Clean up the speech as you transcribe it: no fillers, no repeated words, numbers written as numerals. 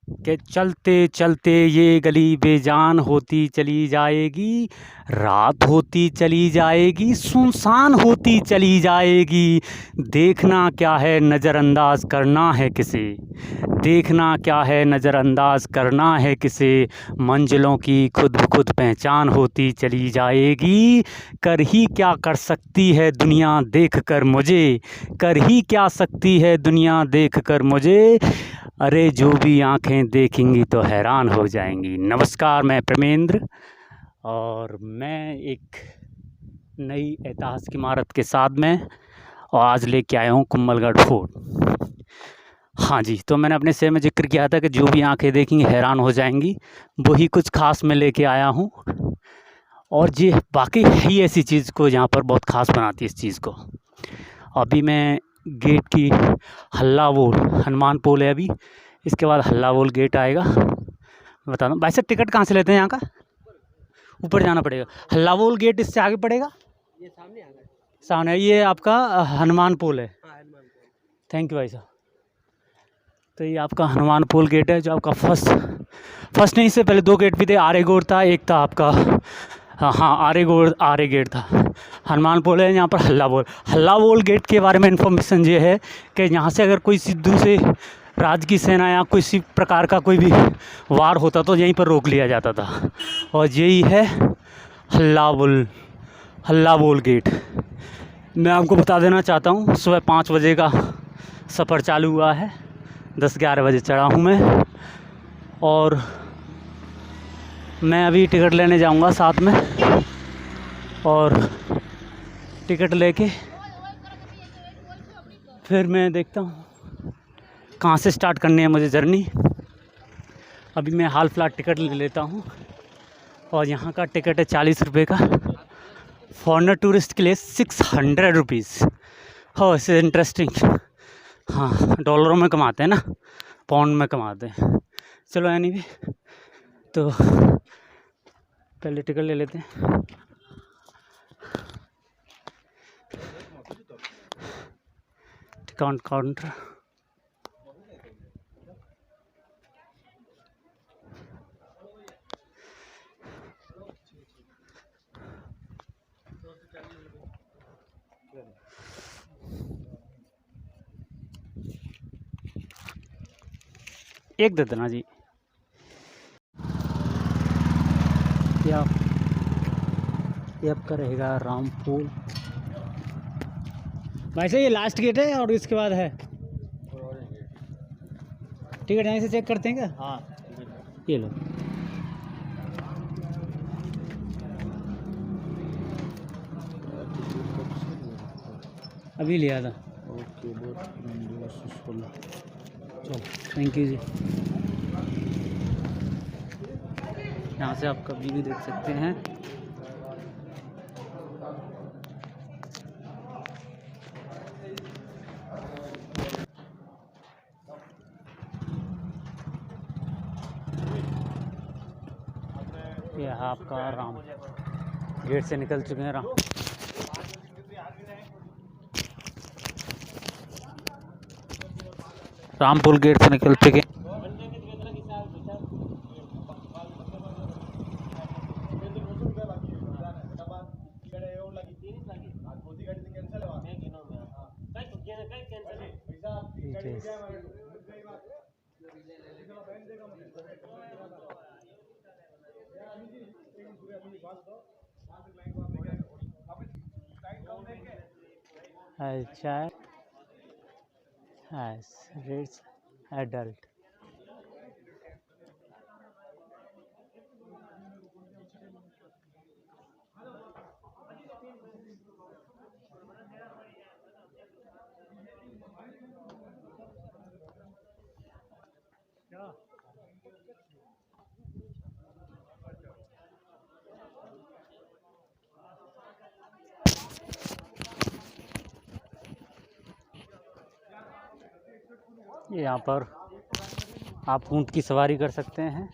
कि चलते चलते ये गली बेजान होती चली जाएगी, रात होती चली जाएगी, सुनसान होती चली जाएगी। देखना क्या है नज़रअंदाज करना है किसे, देखना क्या है नज़रअंदाज करना है किसे। मंजिलों की खुद ब खुद पहचान होती चली जाएगी। कर ही क्या कर सकती है दुनिया देख कर मुझे, कर ही क्या सकती है दुनिया देख कर मुझे। अरे जो भी आंखें देखेंगी तो हैरान हो जाएंगी। नमस्कार, मैं प्रेमेंद्र और मैं एक नई ऐतिहासिक इमारत के साथ में और आज लेके आया हूँ कुंभलगढ़ फोर्ट। हाँ जी, तो मैंने अपने शेर में जिक्र किया था कि जो भी आंखें देखेंगी हैरान हो जाएंगी, वही कुछ खास मैं लेके आया हूँ। और ये वाकई है ही ऐसी चीज़ को जहाँ पर बहुत ख़ास बनाती है इस चीज़ को। अभी मैं गेट की हल्ला बोल हनुमान पोल है अभी, इसके बाद हल्ला बोल गेट आएगा। मैं बता दूँ भाई साहब, टिकट कहाँ से लेते हैं यहाँ का? ऊपर जाना पड़ेगा। हल्ला बोल गेट इससे आगे पड़ेगा, ये सामने आ गया। सामने ये आपका हनुमान पोल है। हाँ, हनुमान को। थैंक यू भाई साहब। तो ये आपका हनुमान पोल गेट है जो आपका फर्स्ट नहीं, इससे पहले दो गेट भी थे। आरे गोड़ था, एक था आपका हाँ आरे गेट था। हनुमान पोल है यहाँ पर हल्ला बोल गेट के बारे में इन्फॉर्मेशन ये है कि यहाँ से अगर कोई दूसरे राज्य की सेना या किसी प्रकार का कोई भी वार होता तो यहीं पर रोक लिया जाता था। और यही है हल्ला बोल गेट। मैं आपको बता देना चाहता हूँ, सुबह 5 बजे का सफ़र चालू हुआ है, 10-11 बजे चढ़ा हूँ मैं। और मैं अभी टिकट लेने जाऊँगा साथ में, और टिकट लेके फिर मैं देखता हूँ कहाँ से स्टार्ट करनी है मुझे जर्नी। अभी मैं हाल फिलहाल टिकट ले लेता हूँ और यहाँ का टिकट है 40 रुपये का। फॉरनर टूरिस्ट के लिए 600 रुपीज़। हो, इसे इंटरेस्टिंग। हाँ, डॉलरों में कमाते हैं ना, पाउंड में कमाते हैं। चलो एनीवे, तो पहले टिकट ले लेते हैं। Ticket counter. एक दे देना जी। ये आपका रहेगा रामपुर। भाई साहब, ये लास्ट गेट है और इसके बाद है टिकट यहीं से चेक करते हैं क्या? हाँ, ये लो। अभी लिया था। ओके, चलो, थैंक यू जी। यहाँ से आप कभी भी देख सकते हैं। यह आपका राम गेट से निकल चुके हैं। रामपुर गेट से निकल चुके हैं। Child has reached adult. यहाँ पर आप ऊँट की सवारी कर सकते हैं।